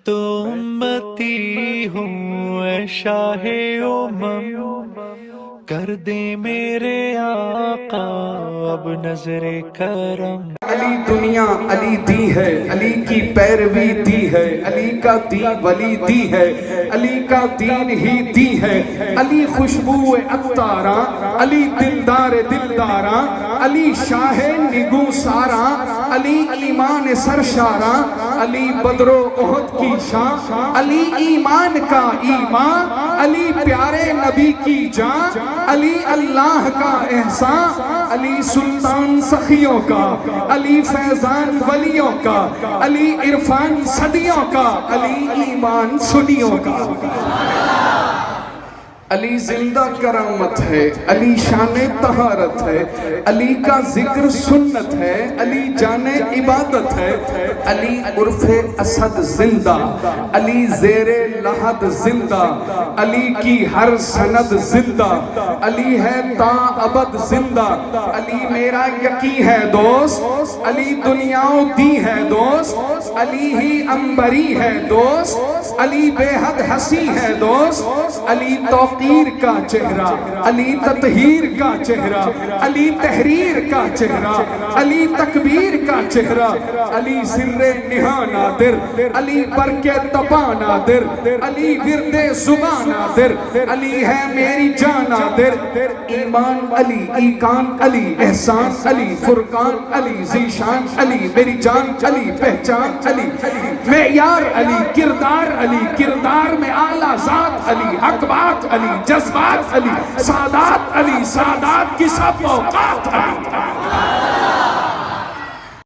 تو امتی ہوں اے شاہ امم، کر دے میرے آقا اب نظر کرم۔ علی دنیا علی دی ہے، علی کی پیروی دی ہے، علی کا دین ولی دی ہے، علی کا دین ہی دی ہے۔ علی خوشبو عطارہ، علی دلدار دلدارہ، علی شاہ نگو سارا، علی ایمان سرشارہ، علی بدر و احد کی شاہ، علی ایمان کا ایمان، علی پیارے نبی کی جان، علی اللہ کا احسان، علی سلطان سخیوں کا، علی فیضان ولیوں کا، علی عرفان صدیوں کا، علی ایمان سنیوں کا۔ علی زندہ کرامت ہے، علی شان طہارت ہے، علی کا ذکر سنت ہے، علی جان عبادت ہے، علی عرف اسد زندہ، علی زیر لحد زندہ، علی کی ہر سند زندہ، علی ہے تا ابد زندہ، علی میرا یقین ہے دوست، علی دنیاوں دی ہے دوست، علی ہی انبری ہے دوست، علی بے حد ہنسی ہے دوست، علی توقیر کا چہرہ، علی تطہیر کا چہرہ، علی تحریر کا چہرہ، علی تکبیر کا چہرہ، علی سر نہا نادر، علی برق تپا نادر، علی ورد زبان نادر، علی ہے میری جان نادر۔ ایمان علی، ایقان علی، احسان علی، فرقان علی، ذیشان علی، میری جان علی، پہچان علی، معیار علی، کردار علی، کردار میں اعلیٰ ذات علی، حق بات علی، جذبات علی، سادات علی، سادات کی سب اوقات علی۔